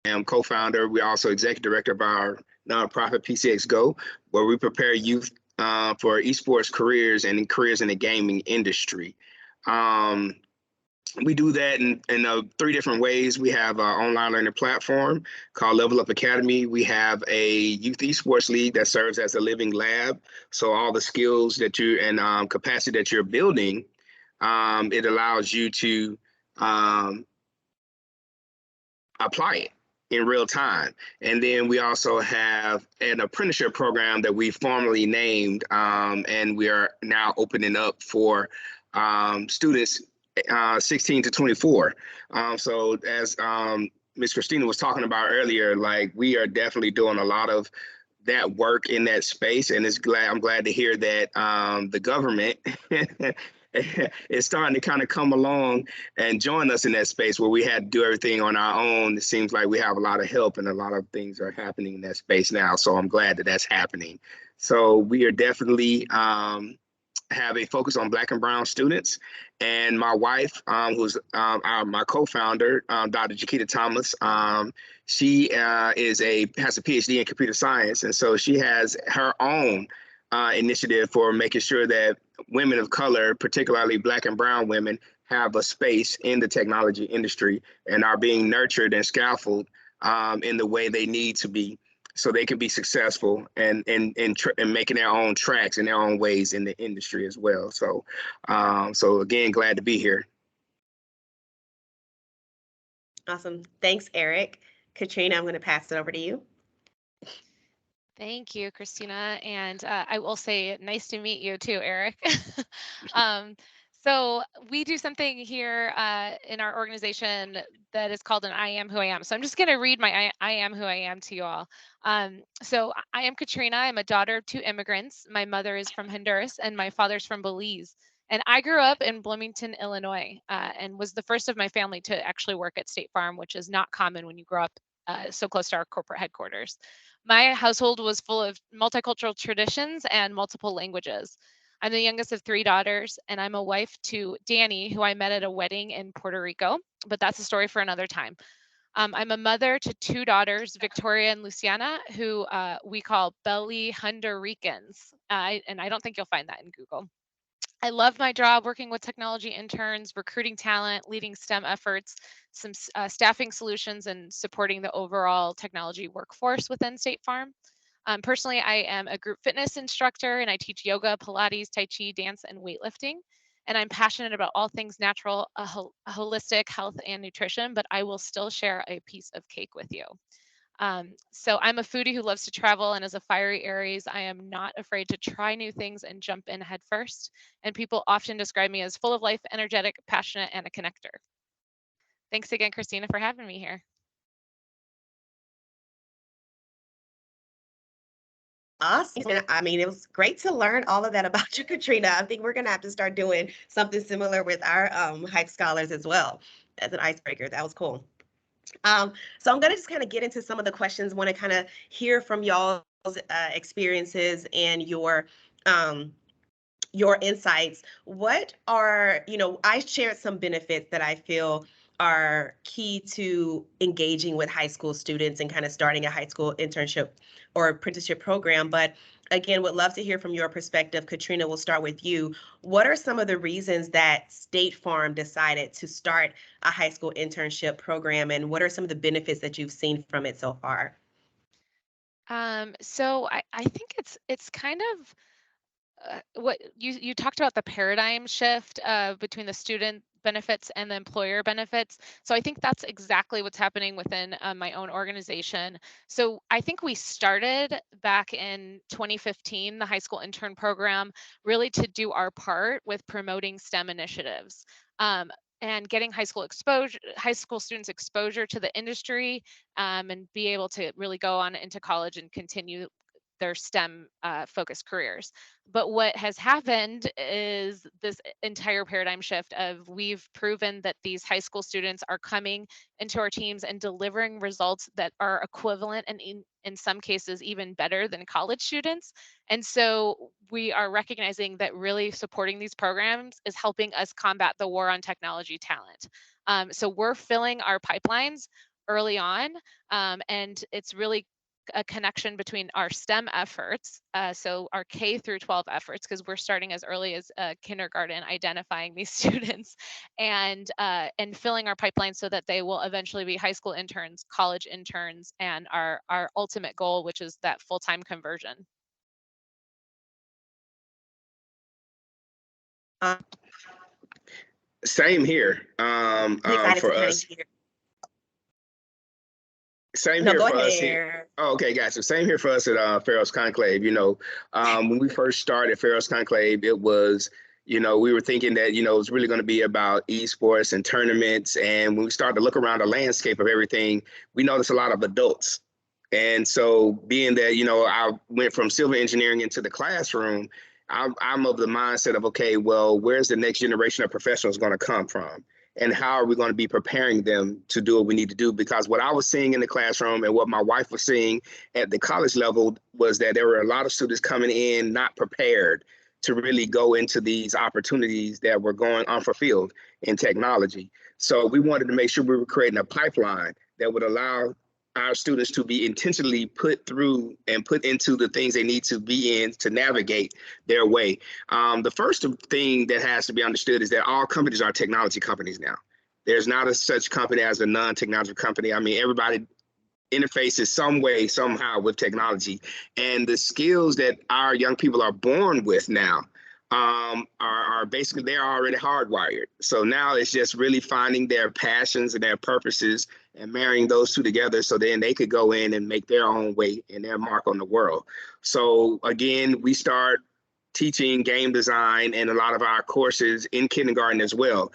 am co-founder. We're also executive director of our nonprofit PCX Go, where we prepare youth for esports careers and careers in the gaming industry. Um, we do that in three different ways. We have our online learning platform called Level Up Academy. We have a youth esports league that serves as a living lab. So all the skills that you and capacity that you're building, it allows you to um, apply it in real time. And then we also have an apprenticeship program that we formally named, and we are now opening up for students 16 to 24. So as Ms. Kristina was talking about earlier, like we are definitely doing a lot of that work in that space, and I'm glad to hear that the government is starting to kind of come along and join us in that space where we had to do everything on our own. It seems like we have a lot of help, and a lot of things are happening in that space now. So I'm glad that that's happening. So we are definitely have a focus on Black and Brown students. And my wife, who's my co-founder, Dr. Jaquita Thomas, she has a PhD in computer science, and so she has her own initiative for making sure that women of color, particularly Black and Brown women, have a space in the technology industry and are being nurtured and scaffolded in the way they need to be, so they can be successful and making their own tracks in their own ways in the industry as well. So, so again, glad to be here. Awesome. Thanks, Eric. Katrina, I'm going to pass it over to you. Thank you, Kristina. And I will say, nice to meet you too, Eric. um, so we do something here in our organization that is called an I am who I am. So I'm just going to read my I am who I am to you all. So I am Katrina. I'm a daughter of two immigrants. My mother is from Honduras and my father's from Belize. And I grew up in Bloomington, Illinois, and was the first of my family to actually work at State Farm, which is not common when you grow up so close to our corporate headquarters. My household was full of multicultural traditions and multiple languages. I'm the youngest of three daughters, and I'm a wife to Danny, who I met at a wedding in Puerto Rico, but that's a story for another time. I'm a mother to two daughters, Victoria and Luciana, who we call Belly Honduricans. And I don't think you'll find that in Google. I love my job working with technology interns, recruiting talent, leading STEM efforts, some staffing solutions, and supporting the overall technology workforce within State Farm. Personally, I am a group fitness instructor and I teach yoga, Pilates, Tai Chi, dance, and weightlifting. And I'm passionate about all things natural, holistic health, and nutrition, but I will still share a piece of cake with you. So I'm a foodie who loves to travel, and as a fiery Aries, I am not afraid to try new things and jump in head first. And people often describe me as full of life, energetic, passionate, and a connector. Thanks again, Kristina, for having me here. Awesome. I mean, it was great to learn all of that about you, Katrina. I think we're going to have to start doing something similar with our Hype Scholars as well as an icebreaker. That was cool. So I'm going to just kind of get into some of the questions, want to kind of hear from y'all's experiences and your insights. What are, I shared some benefits that I feel are key to engaging with high school students and kind of starting a high school internship or apprenticeship program. But again, would love to hear from your perspective. Katrina, we'll start with you. What are some of the reasons that State Farm decided to start a high school internship program, and what are some of the benefits that you've seen from it so far? So I think it's kind of what you talked about, the paradigm shift between the student benefits and the employer benefits. So I think that's exactly what's happening within my own organization. So I think we started back in 2015, the high school intern program, really to do our part with promoting STEM initiatives. And getting high school students exposure to the industry, and be able to really go on into college and continue their STEM focused careers. But what has happened is this entire paradigm shift of we've proven that these high school students are coming into our teams and delivering results that are equivalent and in some cases even better than college students. And so we are recognizing that really supporting these programs is helping us combat the war on technology talent. So we're filling our pipelines early on, and it's really a connection between our STEM efforts, so our K through 12 efforts, because we're starting as early as kindergarten, identifying these students, and filling our pipeline so that they will eventually be high school interns, college interns, and our ultimate goal, which is that full-time conversion. Same here. Excited For to kind us. of hear. Same No, here go for ahead, us here. Eric. Oh, okay, gotcha. Same here for us at Pharaoh's Conclave. When we first started Pharaoh's Conclave, it was, we were thinking that, it was really going to be about esports and tournaments. And when we started to look around the landscape of everything, we noticed a lot of adults. And so being that, I went from civil engineering into the classroom, I'm of the mindset of, okay, well, where's the next generation of professionals going to come from? And how are we going to be preparing them to do what we need to do? Because what I was seeing in the classroom and what my wife was seeing at the college level was that there were a lot of students coming in not prepared to really go into these opportunities that were going unfulfilled in technology. So we wanted to make sure we were creating a pipeline that would allow our students to be intentionally put through and put into the things they need to be in to navigate their way. The first thing that has to be understood is that all companies are technology companies now. There's not a such company as a non-technology company. I mean, everybody interfaces some way, somehow with technology. And the skills that our young people are born with now are basically, they're already hardwired. So now it's just really finding their passions and their purposes and marrying those two together so then they could go in and make their own way and their mark on the world. So again, we start teaching game design and a lot of our courses in kindergarten as well.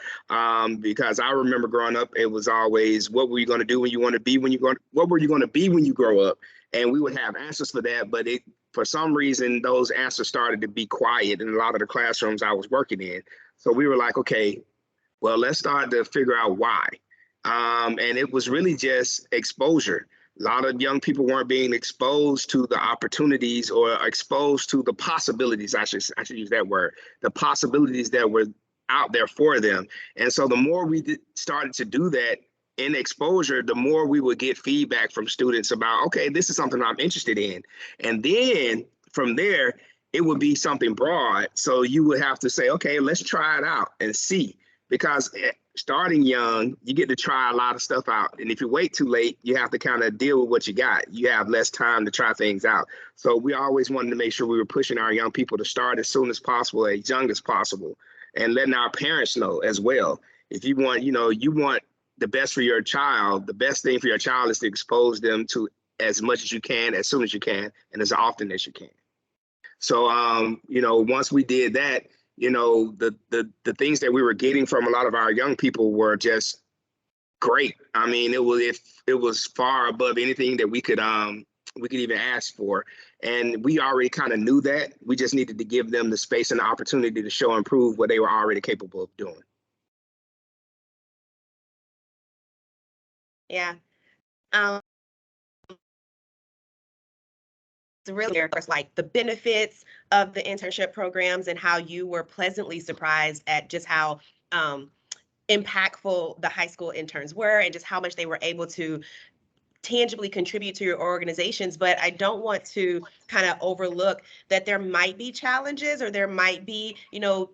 Because I remember growing up, it was always, what were you going to do when you want to be what were you going to be when you grow up? And we would have answers for that, but for some reason, those answers started to be quiet in a lot of the classrooms I was working in. So we were like, okay, well, let's start to figure out why. And it was really just exposure. A lot of young people weren't being exposed to the opportunities or exposed to the possibilities. I should use that word, the possibilities that were out there for them. And so the more we started to do that in exposure, the more we would get feedback from students about, okay, this is something I'm interested in. And then from there, it would be something broad. So you would have to say, okay, let's try it out and see. Because starting young, you get to try a lot of stuff out. And if you wait too late, you have to kind of deal with what you got. You have less time to try things out. So we always wanted to make sure we were pushing our young people to start as soon as possible, as young as possible, and letting our parents know as well. If you want, you want the best for your child, the best thing for your child is to expose them to as much as you can, as soon as you can, and as often as you can. So, once we did that, the things that we were getting from a lot of our young people were just great. I mean, it was far above anything that we could even ask for. And we already kind of knew that. We just needed to give them the space and the opportunity to show and prove what they were already capable of doing. Yeah. It's really like the benefits of the internship programs and how you were pleasantly surprised at just how impactful the high school interns were and just how much they were able to tangibly contribute to your organizations. But I don't want to kind of overlook that there might be challenges or there might be,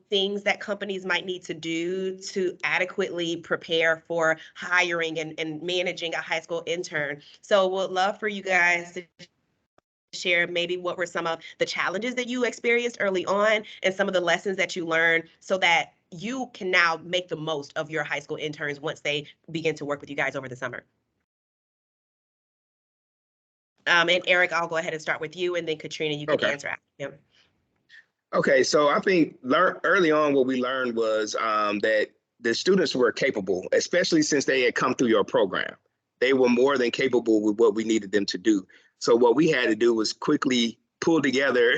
things that companies might need to do to adequately prepare for hiring and managing a high school intern. So would love for you guys to share maybe what were some of the challenges that you experienced early on and some of the lessons that you learned so that you can now make the most of your high school interns once they begin to work with you guys over the summer. And Eric, I'll go ahead and start with you, and then Katrina, you can answer after him. Okay, so I think early on what we learned was that the students were capable, especially since they had come through your program. They were more than capable with what we needed them to do. So what we had to do was quickly pull together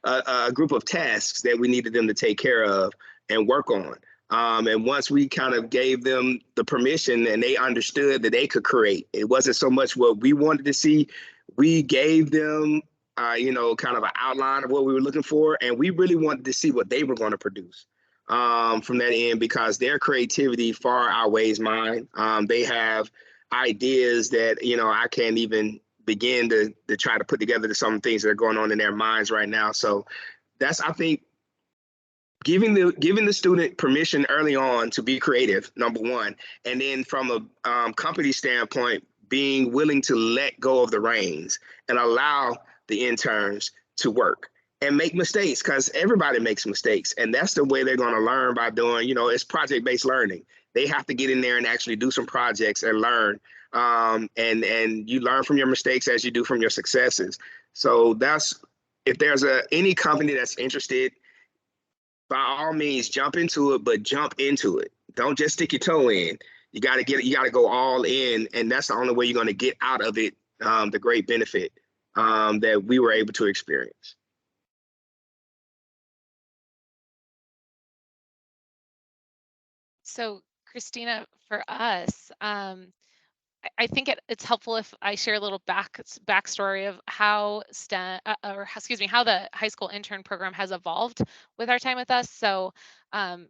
a group of tasks that we needed them to take care of and work on. And once we kind of gave them the permission and they understood that they could create, it wasn't so much what we wanted to see. We gave them, kind of an outline of what we were looking for. And we really wanted to see what they were going to produce from that end, because their creativity far outweighs mine. They have ideas that, I can't even begin to try to put together some things that are going on in their minds right now. So that's, I think, giving the student permission early on to be creative, number one, and then from a company standpoint, being willing to let go of the reins and allow the interns to work and make mistakes, because everybody makes mistakes, and that's the way they're going to learn, by doing, it's project-based learning. They have to get in there and actually do some projects and learn, and you learn from your mistakes as you do from your successes. So that's, if there's any company that's interested, by all means, jump into it, but jump into it. Don't just stick your toe in. You got to go all in, and that's the only way you're going to get out of it the great benefit that we were able to experience. So, Kristina, for us, I think it's helpful if I share a little backstory of how STEM, or excuse me, how the high school intern program has evolved with our time with us. So, um,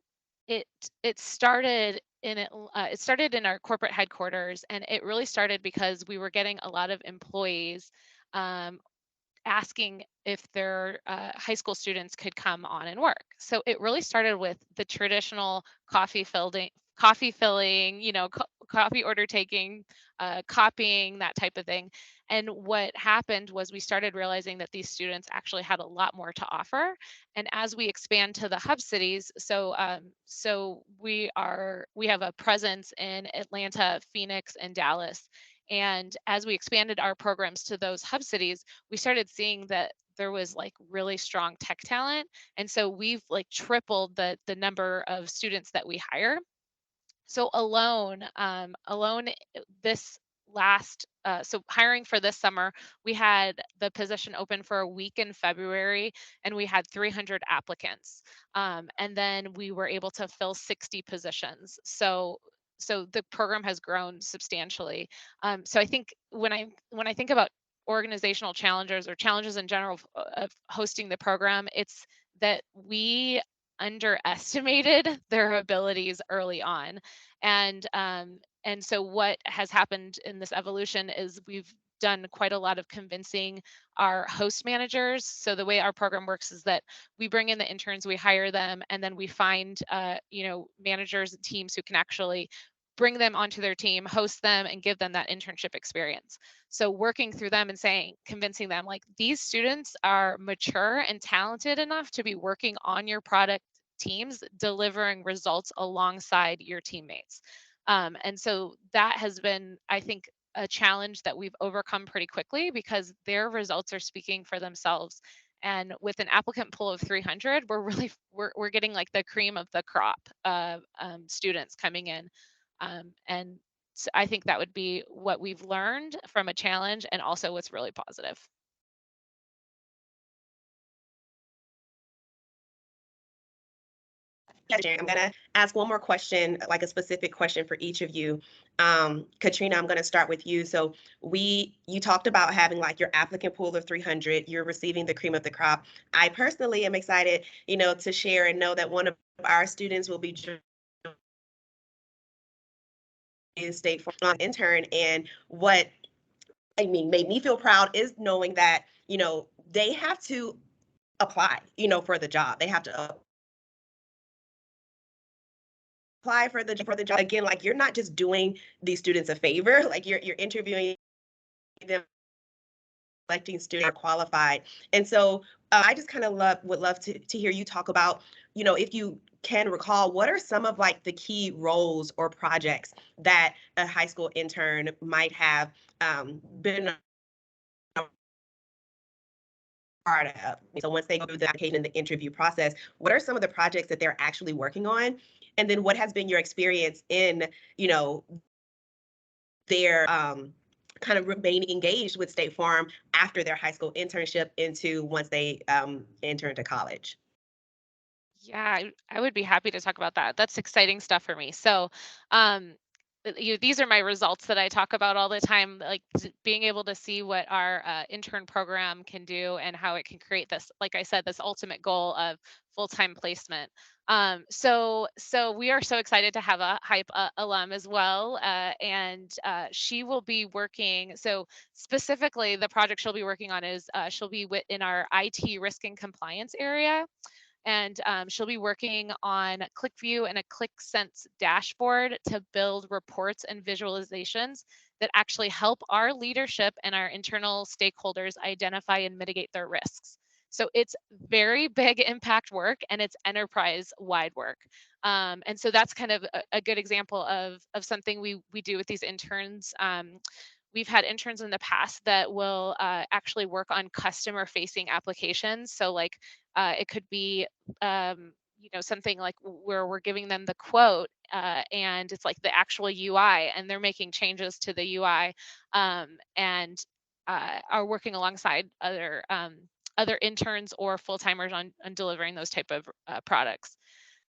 it it started it started in our corporate headquarters, and it really started because we were getting a lot of employees um, asking if their high school students could come on and work. So it really started with the traditional coffee filling, coffee order taking, copying, that type of thing. And what happened was we started realizing that these students actually had a lot more to offer. And as we expand to the hub cities, so we have a presence in Atlanta, Phoenix, and Dallas. And as we expanded our programs to those hub cities, we started seeing that there was like really strong tech talent. And so we've like tripled the number of students that we hire. So alone this last, so hiring for this summer, we had the position open for a week in February, and we had 300 applicants. And then we were able to fill 60 positions. So the program has grown substantially. So I think when I think about organizational challenges or challenges in general of hosting the program, it's that we underestimated their abilities early on. And so what has happened in this evolution is we've done quite a lot of convincing our host managers. So the way our program works is that we bring in the interns, we hire them, and then we find managers and teams who can actually bring them onto their team, host them, and give them that internship experience. So working through them and convincing them, like, these students are mature and talented enough to be working on your product teams, delivering results alongside your teammates. And so that has been, I think, a challenge that we've overcome pretty quickly, because their results are speaking for themselves. And with an applicant pool of 300, we're getting like the cream of the crop of students coming in. And so I think that would be what we've learned from a challenge, and also what's really positive. I'm gonna ask one more question, like a specific question for each of you. Katrina, I'm gonna start with you. So you talked about having like your applicant pool of 300, you're receiving the cream of the crop. I personally am excited, to share and know that one of our students will be State Farm intern. And what made me feel proud is knowing that, they have to apply, for the job. They have to apply for the job. Again, like, you're not just doing these students a favor, like you're interviewing them, selecting students are qualified. And so I just kind of would love to hear you talk about, if you can recall, what are some of like the key roles or projects that a high school intern might have been a part of. So once they go through the application and the interview process, what are some of the projects that they're actually working on? And then what has been your experience in, their kind of remaining engaged with State Farm after their high school internship into once they enter into college? Yeah, I would be happy to talk about that. That's exciting stuff for me. So, um, these are my results that I talk about all the time, like being able to see what our intern program can do and how it can create this, like I said, this ultimate goal of full-time placement. So we are so excited to have a Hype alum as well, and she will be working. So specifically, the project she'll be working on is she'll be in our IT risk and compliance area, and she'll be working on ClickView and a ClickSense dashboard to build reports and visualizations that actually help our leadership and our internal stakeholders identify and mitigate their risks. So it's very big impact work, and it's enterprise-wide work. And so that's kind of a good example of something we do with these interns. We've had interns in the past that will actually work on customer-facing applications. So like it could be something like where we're giving them the quote, and it's like the actual UI, and they're making changes to the UI, and are working alongside other interns or full-timers on delivering those type of products.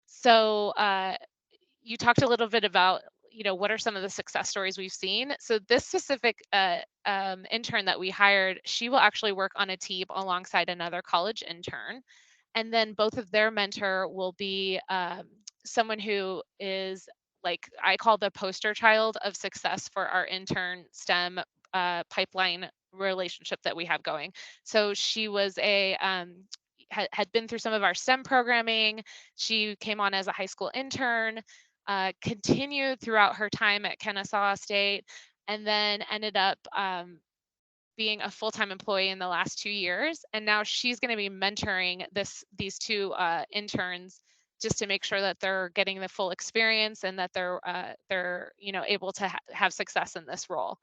So you talked a little bit about, what are some of the success stories we've seen. So this specific intern that we hired, she will actually work on a team alongside another college intern. And then both of their mentor will be someone who is, like, I call the poster child of success for our intern STEM pipeline relationship that we have going. So she was had been through some of our STEM programming. She came on as a high school intern, continued throughout her time at Kennesaw State, and then ended up being a full-time employee in the last 2 years. And now she's going to be mentoring these two interns, just to make sure that they're getting the full experience and that they're able to have success in this role.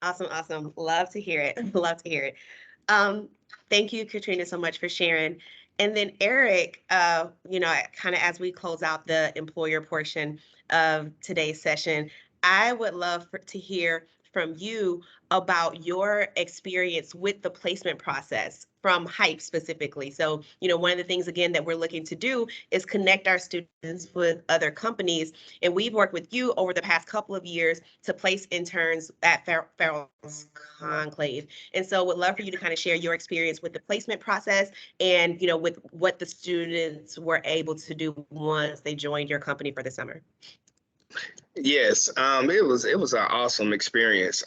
Awesome, awesome. Love to hear it. Love to hear it. Thank you, Katrina, so much for sharing. And then Erich, kind of as we close out the employer portion of today's session, I would love to hear from you about your experience with the placement process from Hype specifically. So, one of the things, again, that we're looking to do is connect our students with other companies. And we've worked with you over the past couple of years to place interns at Pharaoh's Conclave. And so would love for you to kind of share your experience with the placement process and, with what the students were able to do once they joined your company for the summer. Yes, it was an awesome experience.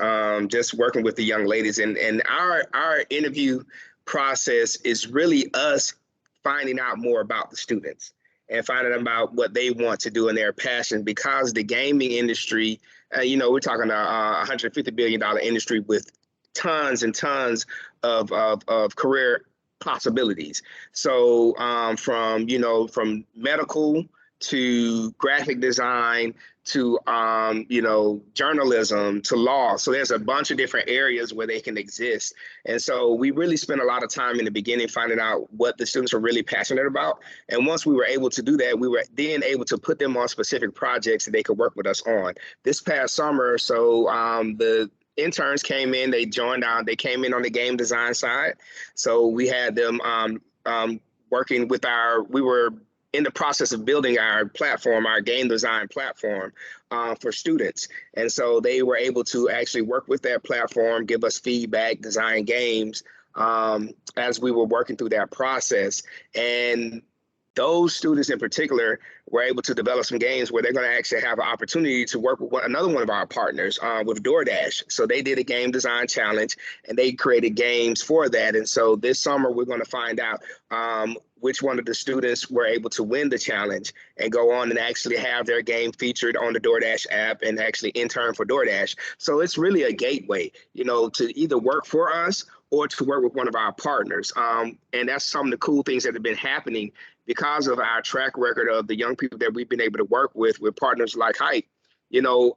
Just working with the young ladies, and our interview process is really us finding out more about the students and finding out about what they want to do and their passion, because the gaming industry, we're talking a $150 billion industry with tons and tons of career possibilities. So from medical to graphic design to journalism to law. So there's a bunch of different areas where they can exist. And so we really spent a lot of time in the beginning finding out what the students are really passionate about. And once we were able to do that, we were then able to put them on specific projects that they could work with us on. This past summer, so the interns came in, they came in on the game design side. So we had them working with we were in the process of building our platform, our game design platform for students. And so they were able to actually work with that platform, give us feedback, design games as we were working through that process. And those students in particular were able to develop some games where they're going to actually have an opportunity to work with another one of our partners with DoorDash. So they did a game design challenge and they created games for that. And so this summer, we're going to find out which one of the students were able to win the challenge and go on and actually have their game featured on the DoorDash app and actually intern for DoorDash. So it's really a gateway, to either work for us or to work with one of our partners. And that's some of the cool things that have been happening because of our track record of the young people that we've been able to work with partners like Hype.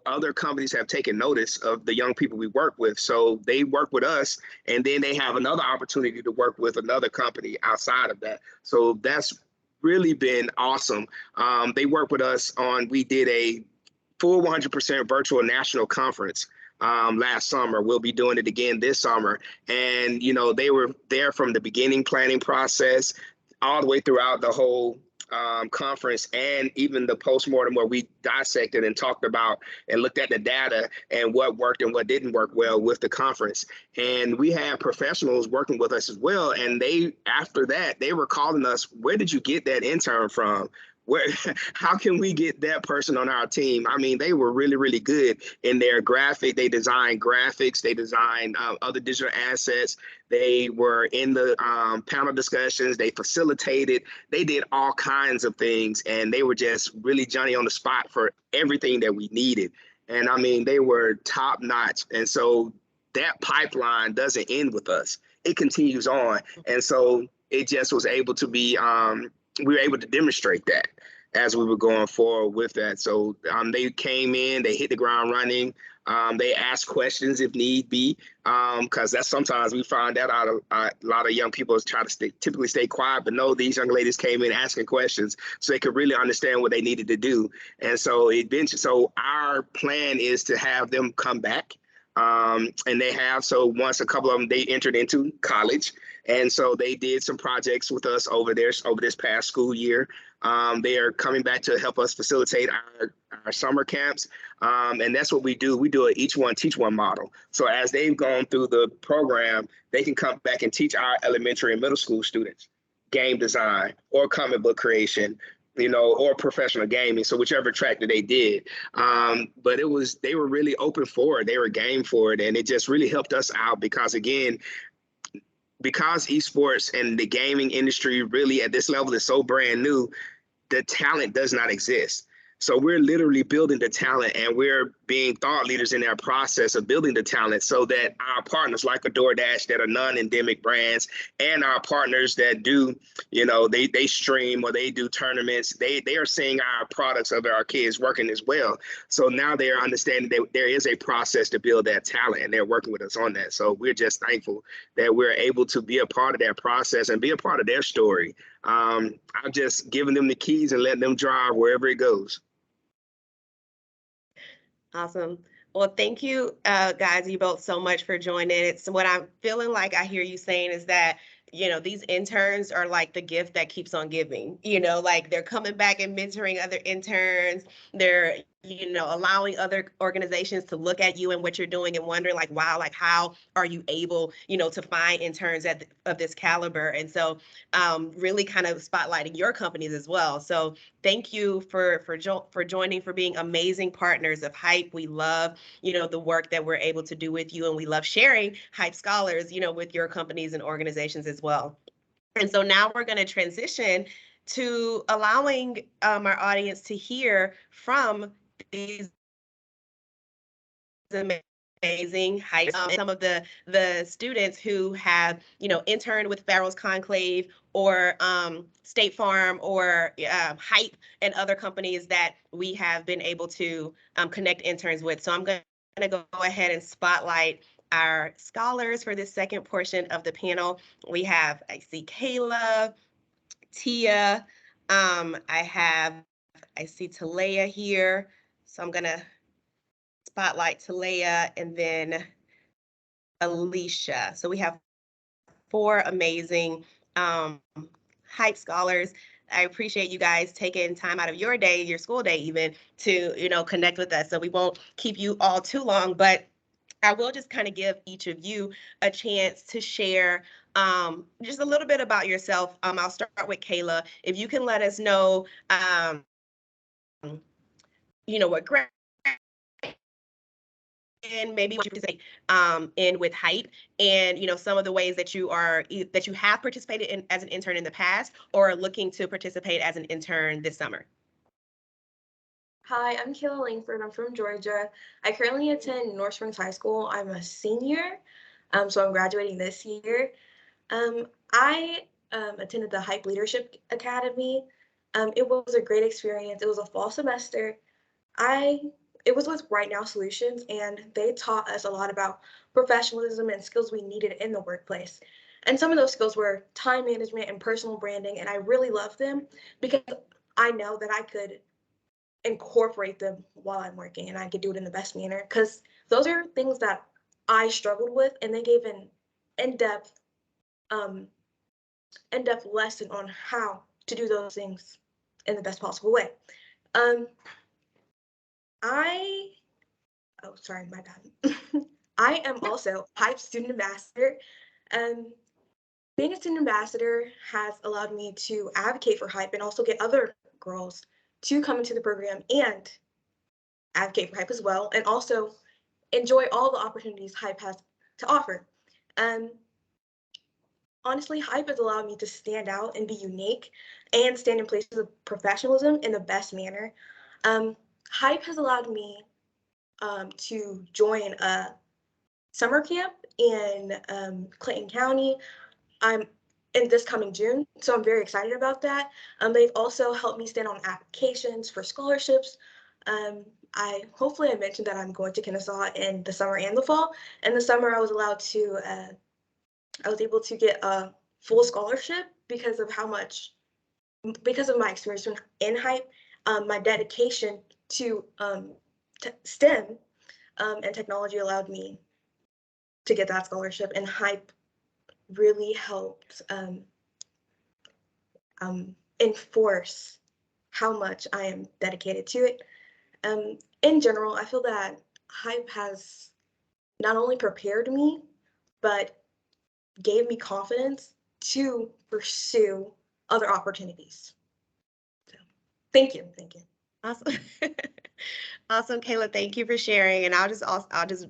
Other companies have taken notice of the young people we work with. So they work with us and then they have another opportunity to work with another company outside of that. So that's really been awesome. They work with us we did a full 100% virtual national conference last summer. We'll be doing it again this summer. And, they were there from the beginning planning process all the way throughout the whole conference and even the postmortem where we dissected and talked about and looked at the data and what worked and what didn't work well with the conference. And we had professionals working with us as well. And they, after that, they were calling us, where did you get that intern from? Where, how can we get that person on our team? I mean, they were really, really good in their graphic. They designed graphics. They designed other digital assets. They were in the panel discussions. They facilitated. They did all kinds of things. And they were just really Johnny on the spot for everything that we needed. And I mean, they were top notch. And so that pipeline doesn't end with us. It continues on. And so it just was able to be, we were able to demonstrate that as we were going forward with that. So they came in, they hit the ground running. They asked questions if need be, because that's sometimes we find out a lot of young people try to typically stay quiet, but no, these young ladies came in asking questions so they could really understand what they needed to do. And so so our plan is to have them come back. And they have, so once a couple of them, they entered into college. And so they did some projects with us over this past school year. They are coming back to help us facilitate our summer camps. And that's what we do. We do an each one, teach one model. So as they've gone through the program, they can come back and teach our elementary and middle school students game design or comic book creation, or professional gaming. So whichever track that they did. But they were really open for it. They were game for it. And it just really helped us out because, again, because esports and the gaming industry really at this level is so brand new, the talent does not exist. So we're literally building the talent, and we're being thought leaders in our process of building the talent so that our partners like a DoorDash that are non-endemic brands and our partners that do, they stream or they do tournaments, they are seeing our products of our kids working as well. So now they're understanding that there is a process to build that talent, and they're working with us on that. So we're just thankful that we're able to be a part of that process and be a part of their story. I'm just giving them the keys and letting them drive wherever it goes. Awesome. Well, thank you, guys, you both so much for joining. It's what I'm feeling like I hear you saying is that, these interns are like the gift that keeps on giving, like they're coming back and mentoring other interns. They're, allowing other organizations to look at you and what you're doing and wondering like, wow, like how are you able, to find interns of this caliber? And so really kind of spotlighting your companies as well. So thank you for joining, for being amazing partners of Hype. We love, the work that we're able to do with you, and we love sharing Hype Scholars, with your companies and organizations as well. And so now we're going to transition to allowing our audience to hear from these amazing Hype, some of the students who have, interned with Pharaoh's Conclave or State Farm or Hype and other companies that we have been able to connect interns with. So I'm going to go ahead and spotlight our scholars for this second portion of the panel. I see Kayla, Tia, I see Talea here. So I'm going to spotlight Talea and then Alicia. So we have 4 amazing Hype scholars. I appreciate you guys taking time out of your day, your school day even, to connect with us. So we won't keep you all too long, but I will just kind of give each of you a chance to share just a little bit about yourself. I'll start with Kayla. If you can let us know, what grade and maybe what you participate in with Hype, and some of the ways that you have participated in as an intern in the past or are looking to participate as an intern this summer. Hi, I'm Kayla Langford. I'm from Georgia. I currently attend North Springs High School. I'm a senior, so I'm graduating this year. I attended the Hype Leadership Academy. It was a great experience. It was a fall semester. It was with Right Now Solutions, and they taught us a lot about professionalism and skills we needed in the workplace. And some of those skills were time management and personal branding, and I really loved them because I know that I could incorporate them while I'm working and I could do it in the best manner, because those are things that I struggled with, and they gave an in-depth lesson on how to do those things in the best possible way. Sorry, my bad. I am also Hype Student Ambassador. Being a student ambassador has allowed me to advocate for Hype and also get other girls to come into the program and advocate for Hype as well, and also enjoy all the opportunities Hype has to offer. Honestly, Hype has allowed me to stand out and be unique and stand in places of professionalism in the best manner. Hype has allowed me to join a summer camp in Clayton County. I'm in this coming June, so I'm very excited about that. They've also helped me stand on applications for scholarships. Hopefully I mentioned that I'm going to Kennesaw in the summer and the fall. In the summer, I was able to get a full scholarship because of my experience in Hype, my dedication to STEM and technology allowed me to get that scholarship, and Hype really helped enforce how much I am dedicated to it. In general, I feel that Hype has not only prepared me, but gave me confidence to pursue other opportunities. So, thank you. Awesome. Awesome, Kayla. Thank you for sharing. And I'll just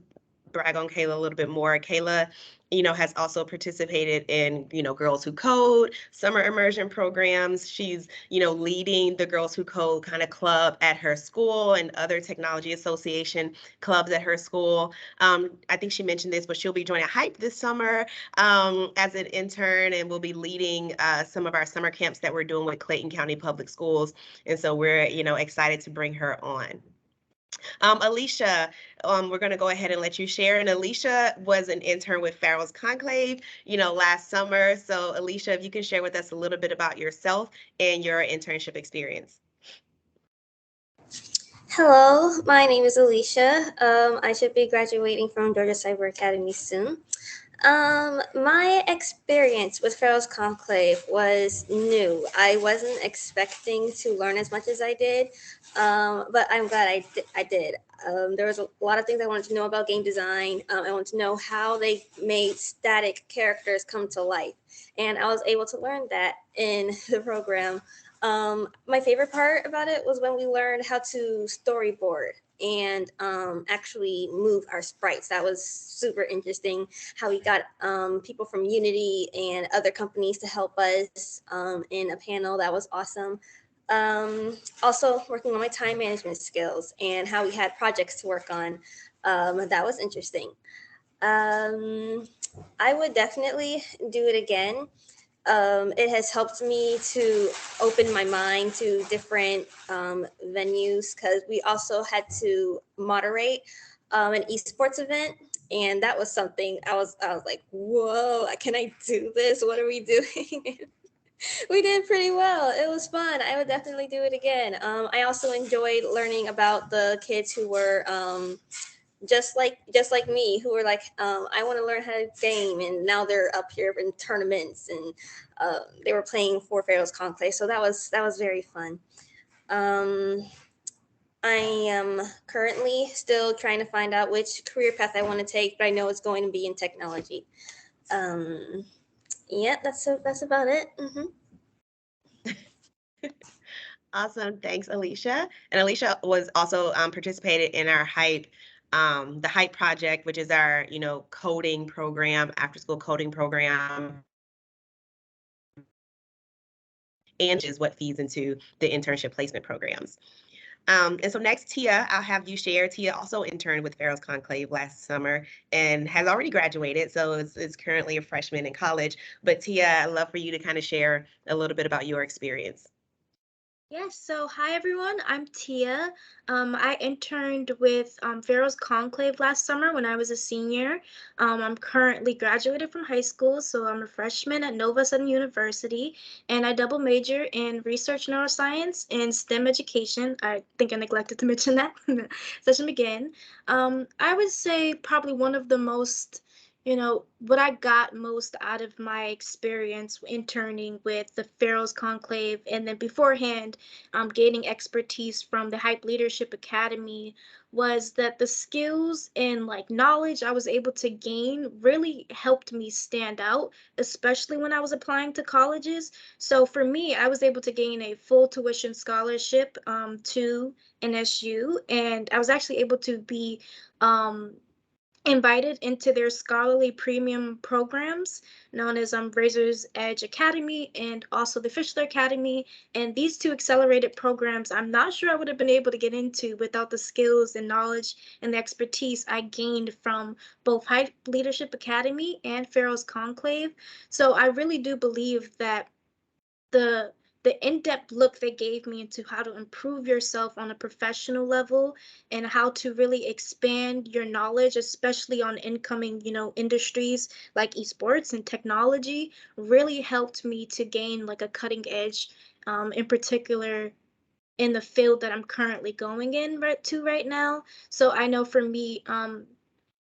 brag on Kayla a little bit more. Kayla, has also participated in, Girls Who Code, summer immersion programs. She's, leading the Girls Who Code kind of club at her school and other technology association clubs at her school. I think she mentioned this, but she'll be joining Hype this summer as an intern, and we'll be leading some of our summer camps that we're doing with Clayton County Public Schools. And so we're, excited to bring her on. Alicia, we're going to go ahead and let you share. And Alicia was an intern with Pharaoh's Conclave, last summer. So Alicia, if you can share with us a little bit about yourself and your internship experience. Hello, my name is Alicia. I should be graduating from Georgia Cyber Academy soon. My experience with Pharaoh's Conclave was new. I wasn't expecting to learn as much as I did, but I'm glad I did. There was a lot of things I wanted to know about game design. I wanted to know how they made static characters come to life, and I was able to learn that in the program. My favorite part about it was when we learned how to storyboard and actually move our sprites. That was super interesting, how we got people from Unity and other companies to help us in a panel. That was awesome. Also working on my time management skills and how we had projects to work on. That was interesting. I would definitely do it again. It has helped me to open my mind to different venues, because we also had to moderate an esports event, and that was something I was like, whoa, can I do this? What are we doing? We did pretty well. It was fun. I would definitely do it again. I also enjoyed learning about the kids who were just like me, who were like, I want to learn how to game, and now they're up here in tournaments, and they were playing for Pharaoh's Conclave. So that was very fun. I am currently still trying to find out which career path I want to take, but I know it's going to be in technology. Yeah, that's about it. Awesome. Thanks, Alicia. And Alicia was also participated in our Hype, the Hype project, which is our, coding program, after school coding program, and is what feeds into the internship placement programs. And so next, Tia, I'll have you share. Tia also interned with Pharaoh's Conclave last summer and has already graduated, so is currently a freshman in college. But Tia, I'd love for you to kind of share a little bit about your experience. Yes, so hi everyone, I'm Tia. I interned with Pharaoh's Conclave last summer when I was a senior. I'm currently graduated from high school, so I'm a freshman at Nova Southern University, and I double major in research neuroscience and STEM education. I think I neglected to mention that. Session began. I would say probably one of the most what I got most out of my experience interning with the Pharaoh's Conclave, and then beforehand, gaining expertise from the Hype Leadership Academy, was that the skills and like knowledge I was able to gain really helped me stand out, especially when I was applying to colleges. So for me, I was able to gain a full tuition scholarship to NSU, and I was actually able to be invited into their scholarly premium programs known as Razor's Edge Academy and also the Fischler Academy. And these two accelerated programs, I'm not sure I would have been able to get into without the skills and knowledge and the expertise I gained from both High Leadership Academy and Pharaoh's Conclave. So I really do believe that the in-depth look they gave me into how to improve yourself on a professional level and how to really expand your knowledge, especially on incoming, industries like esports and technology, really helped me to gain like a cutting edge, in particular in the field that I'm currently going in right now. So I know for me,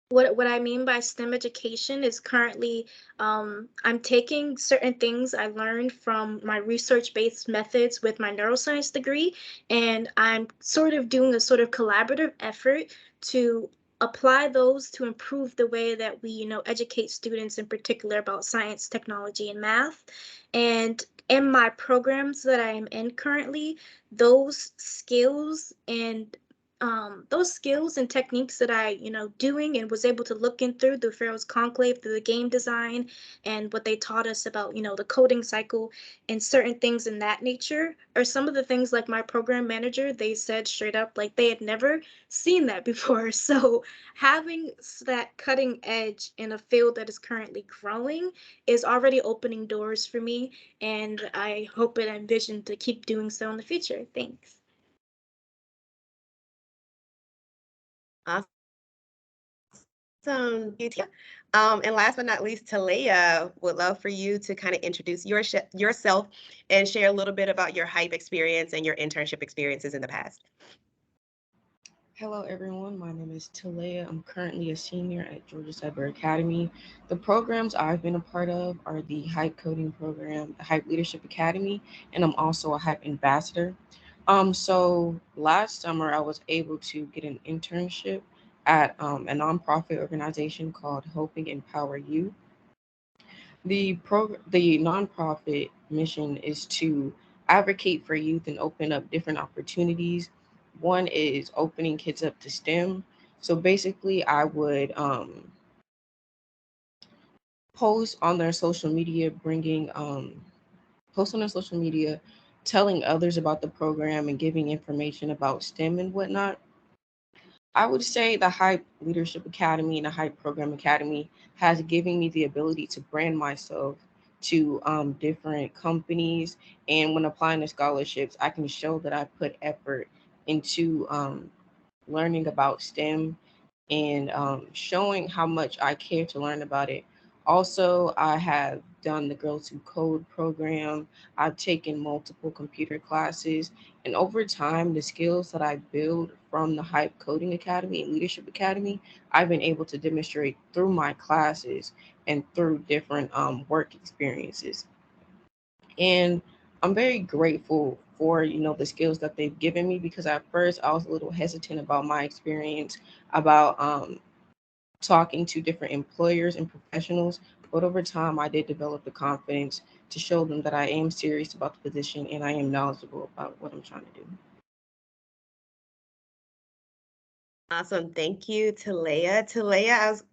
what I mean by STEM education is currently I'm taking certain things I learned from my research-based methods with my neuroscience degree, and I'm sort of doing a sort of collaborative effort to apply those to improve the way that we, educate students in particular about science, technology, and math. And in my programs that I am in currently, those skills and techniques that I, doing and was able to look in through the Pharaoh's Conclave, through the game design and what they taught us about, the coding cycle and certain things in that nature are some of the things like my program manager, they said straight up, like they had never seen that before. So having that cutting edge in a field that is currently growing is already opening doors for me. And I hope and envision to keep doing so in the future. Thanks. Awesome. And last but not least, Talia, would love for you to kind of introduce yourself and share a little bit about your hype experience and your internship experiences in the past. Hello, everyone. My name is Talia. I'm currently a senior at Georgia Cyber Academy. The programs I've been a part of are the Hype Coding Program, the Hype Leadership Academy, and I'm also a Hype Ambassador. So last summer, I was able to get an internship at a nonprofit organization called Helping Empower You. The nonprofit mission is to advocate for youth and open up different opportunities. One is opening kids up to STEM. So basically, I would post on their social media, post on their social media, telling others about the program and giving information about STEM and whatnot. I would say the Hype Leadership Academy and the Hype Program Academy has given me the ability to brand myself to different companies. And when applying to scholarships, I can show that I put effort into learning about STEM and showing how much I care to learn about it. Also, I have done the Girls Who Code program. I've taken multiple computer classes. And over time, the skills that I build from the Hype Coding Academy and Leadership Academy, I've been able to demonstrate through my classes and through different work experiences. And I'm very grateful for the skills that they've given me, because at first I was a little hesitant about my experience, about talking to different employers and professionals. But over time, I did develop the confidence to show them that I am serious about the position and I am knowledgeable about what I'm trying to do. Awesome. Thank you, Talia.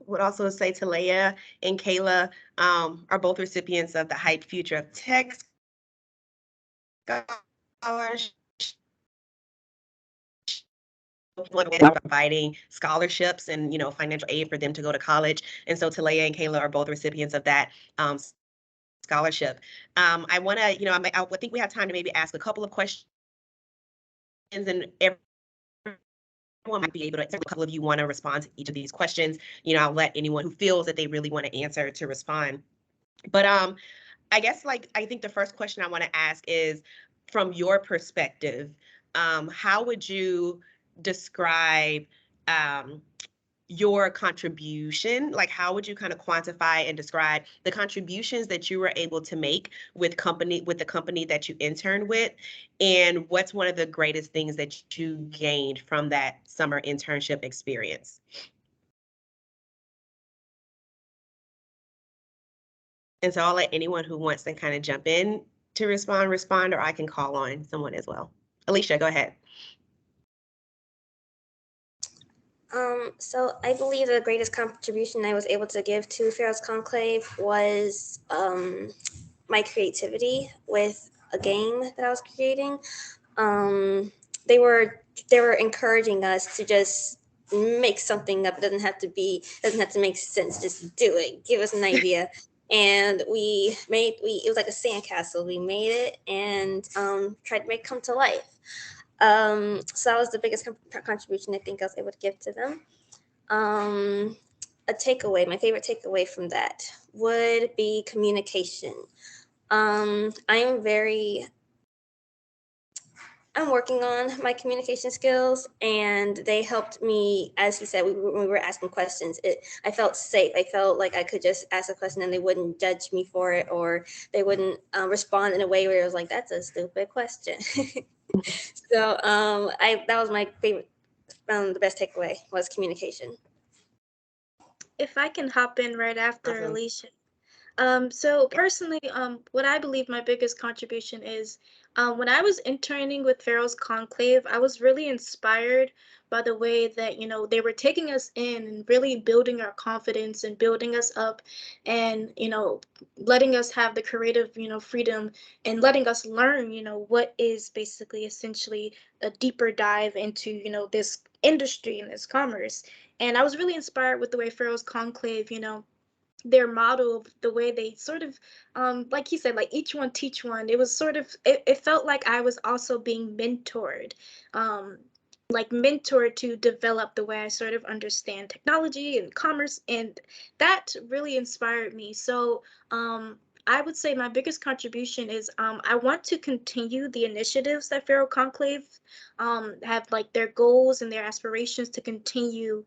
Would also say Talia and Kayla are both recipients of the Hype Future of Tech Scholarship, providing scholarships and financial aid for them to go to college. And so Talia and Kayla are both recipients of that scholarship. I want to, I think we have time to maybe ask a couple of questions, and everyone might be able to. A couple of you want to respond to each of these questions. I'll let anyone who feels that they really want to answer to respond. But I guess I think the first question I want to ask is, from your perspective, how would you describe your contribution, like how would you kind of quantify and describe the contributions that you were able to make with the company that you interned with, and what's one of the greatest things that you gained from that summer internship experience? And so I'll let anyone who wants to kind of jump in to respond, or I can call on someone as well. Alicia, go ahead. So I believe the greatest contribution I was able to give to Pharaoh's Conclave was my creativity with a game that I was creating. They were encouraging us to just make something up. It doesn't have to make sense. Just do it. Give us an idea. And it was like a sandcastle. We made it and tried to make it come to life. So that was the biggest contribution I think I was able to give to them. My favorite takeaway from that would be communication. I'm working on my communication skills, and they helped me. As you said, when we were asking questions, I felt safe. I felt like I could just ask a question and they wouldn't judge me for it, or they wouldn't respond in a way where it was like, that's a stupid question. So that was my favorite, the best takeaway was communication. If I can hop in right after Awesome. Alicia. So personally, what I believe my biggest contribution is, when I was interning with Pharaoh's Conclave, I was really inspired by the way that, they were taking us in and really building our confidence and building us up and, letting us have the creative, freedom and letting us learn, what is basically essentially a deeper dive into, this industry and this commerce. And I was really inspired with the way Pharaoh's Conclave, their model of the way they sort of, like he said, like each one teach one. It was sort of, it felt like I was also being mentored, to develop the way I sort of understand technology and commerce. And that really inspired me. So I would say my biggest contribution is I want to continue the initiatives that Pharaoh Conclave have, like their goals and their aspirations to continue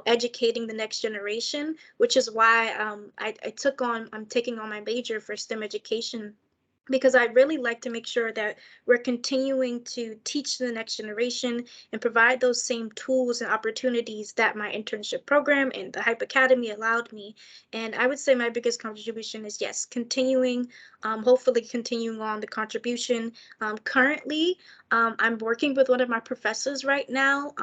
educating the next generation, which is why I'm taking on my major for STEM education, because I really like to make sure that we're continuing to teach the next generation and provide those same tools and opportunities that my internship program and the Hype Academy allowed me. And I would say my biggest contribution is, yes, hopefully continuing on the contribution. Currently, I'm working with one of my professors right now,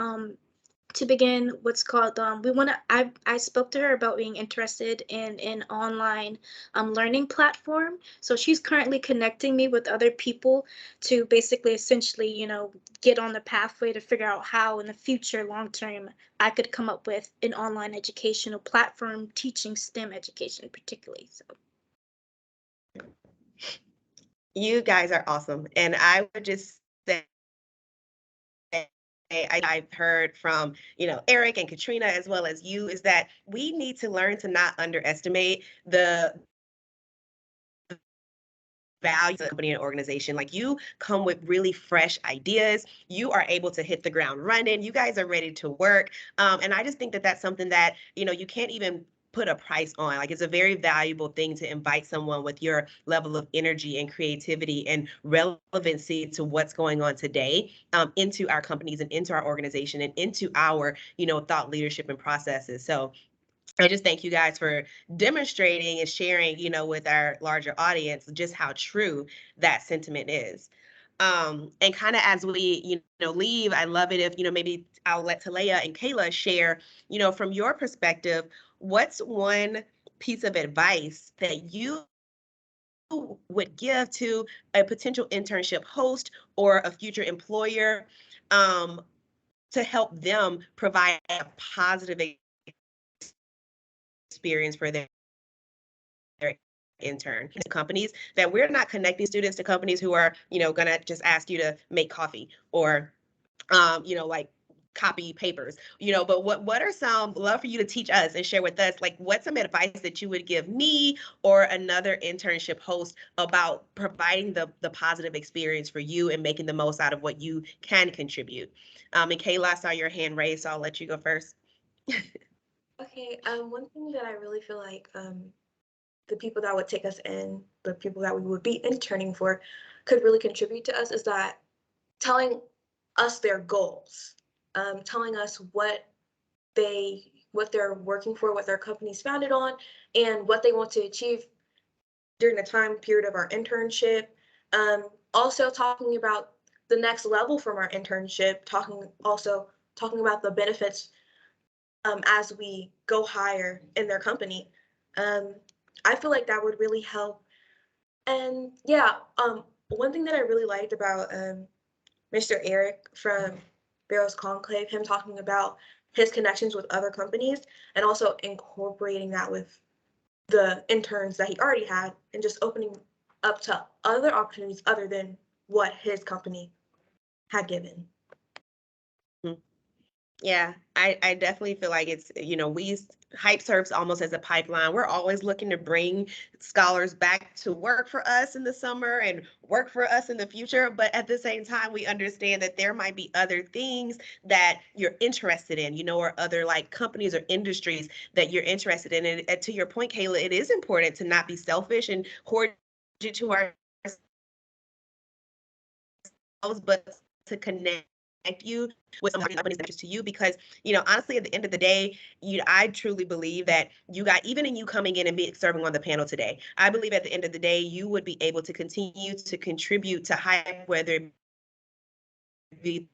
to begin what's called, I spoke to her about being interested in an online learning platform. So she's currently connecting me with other people to basically essentially, get on the pathway to figure out how in the future, long term, I could come up with an online educational platform teaching STEM education particularly. So You guys are awesome. And I would just say, I've heard from, Erich and Katrina, as well as you, is that we need to learn to not underestimate the value of the company and organization. Like, you come with really fresh ideas. You are able to hit the ground running. You guys are ready to work. And I just think that that's something that, you can't even put a price on. Like, it's a very valuable thing to invite someone with your level of energy and creativity and relevancy to what's going on today, into our companies and into our organization and into our, thought leadership and processes. So I just thank you guys for demonstrating and sharing, with our larger audience, just how true that sentiment is. And kind of as we, leave, I love it if, maybe I'll let Talea and Kayla share, from your perspective, what's one piece of advice that you would give to a potential internship host or a future employer, to help them provide a positive experience for their intern. Companies that we're not connecting students to companies who are, gonna just ask you to make coffee or, like copy papers, but what are some, love for you to teach us and share with us, like what's some advice that you would give me or another internship host about providing the positive experience for you and making the most out of what you can contribute. And Kayla, I saw your hand raised, so I'll let you go first. Okay, one thing that I really feel like the people that would take us in, the people that we would be interning for, could really contribute to us is that telling us their goals, telling us what they're working for, what their company's founded on, and what they want to achieve during the time period of our internship. Also talking about the next level from our internship, talking about the benefits as we go higher in their company. Um, I feel like that would really help. And yeah, one thing that I really liked about Mr. Eric from Pharaoh's Conclave, him talking about his connections with other companies and also incorporating that with the interns that he already had and just opening up to other opportunities other than what his company had given. Yeah, I definitely feel like it's, Hype serves almost as a pipeline. We're always looking to bring scholars back to work for us in the summer and work for us in the future. But at the same time, we understand that there might be other things that you're interested in, or other like companies or industries that you're interested in. And to your point, Kayla, it is important to not be selfish and hoard it to ourselves, but to connect you with some companies that interest to you, because honestly, at the end of the day, I truly believe that you got, even in you coming in and be serving on the panel today, I believe at the end of the day you would be able to continue to contribute to Hype, whether it be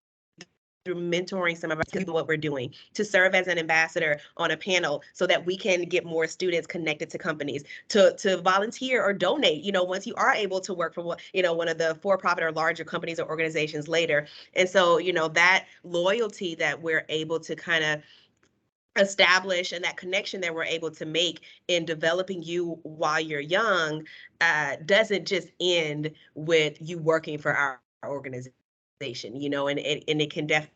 through mentoring some of us, what we're doing, to serve as an ambassador on a panel so that we can get more students connected to companies, to volunteer or donate, once you are able to work for one of the for-profit or larger companies or organizations later. And so, that loyalty that we're able to kind of establish and that connection that we're able to make in developing you while you're young doesn't just end with you working for our organization, and it can definitely,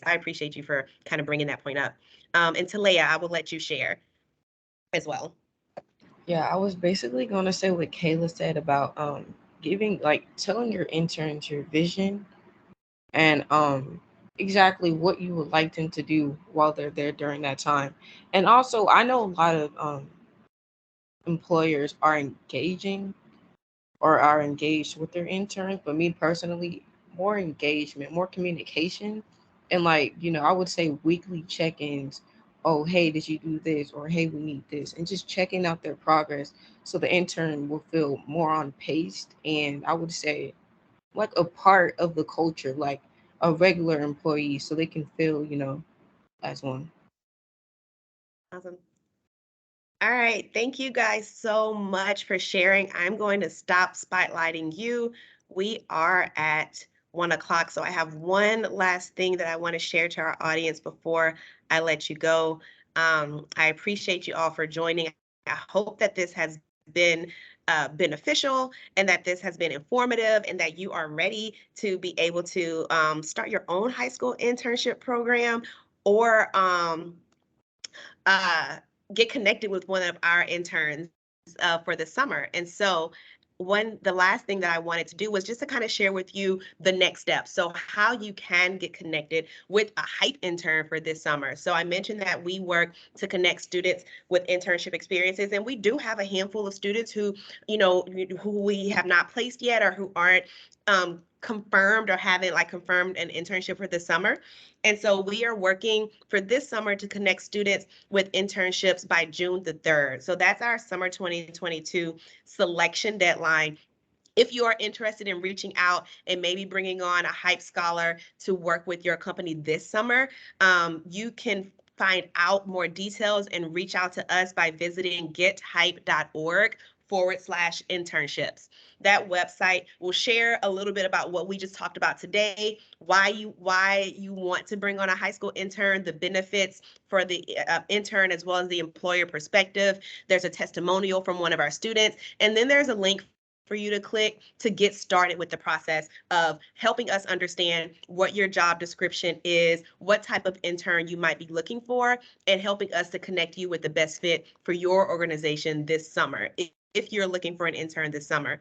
I appreciate you for kind of bringing that point up. And Talea, I will let you share as well. Yeah, I was basically gonna say what Kayla said about giving, like, telling your interns your vision and exactly what you would like them to do while they're there during that time. And also, I know a lot of employers are engaging or are engaged with their interns, but me personally, more engagement, more communication, and, like, I would say weekly check-ins. Oh, hey, did you do this? Or hey, we need this, and just checking out their progress so the intern will feel more on pace, and I would say like a part of the culture, like a regular employee, so they can feel, as one. Awesome. All right. Thank you guys so much for sharing. I'm going to stop spotlighting you. We are at 1 o'clock. So I have one last thing that I want to share to our audience before I let you go. I appreciate you all for joining. I hope that this has been beneficial and that this has been informative and that you are ready to be able to start your own high school internship program or uh, get connected with one of our interns for the summer. And so the last thing that I wanted to do was just to kind of share with you the next steps. So how you can get connected with a Hype intern for this summer. So I mentioned that we work to connect students with internship experiences, and we do have a handful of students who we have not placed yet or who aren't confirmed or haven't confirmed an internship for this summer. And so we are working for this summer to connect students with internships by June the 3rd. So that's our summer 2022 selection deadline. If you are interested in reaching out and maybe bringing on a Hype scholar to work with your company this summer, you can find out more details and reach out to us by visiting gethype.org/internships. That website will share a little bit about what we just talked about today, why you want to bring on a high school intern, the benefits for the intern as well as the employer perspective. There's a testimonial from one of our students, and then there's a link for you to click to get started with the process of helping us understand what your job description is, what type of intern you might be looking for, and helping us to connect you with the best fit for your organization this summer, if you're looking for an intern this summer.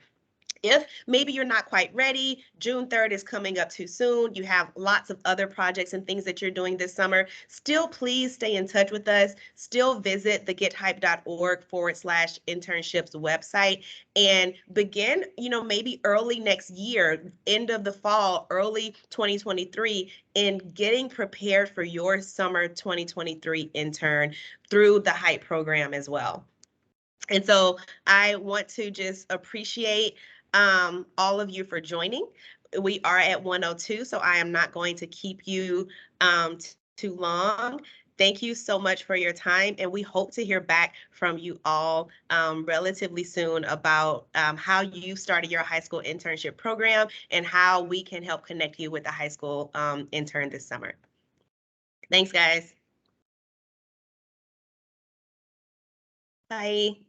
If maybe you're not quite ready, June 3rd is coming up too soon, you have lots of other projects and things that you're doing this summer, still please stay in touch with us. Still visit the gethype.org/internships website and begin, maybe early next year, end of the fall, early 2023, in getting prepared for your summer 2023 intern through the Hype program as well. And so I want to just appreciate all of you for joining. We are at 1:02, so I am not going to keep you too long. Thank you so much for your time, and we hope to hear back from you all relatively soon about how you started your high school internship program and how we can help connect you with a high school intern this summer. Thanks, guys. Bye.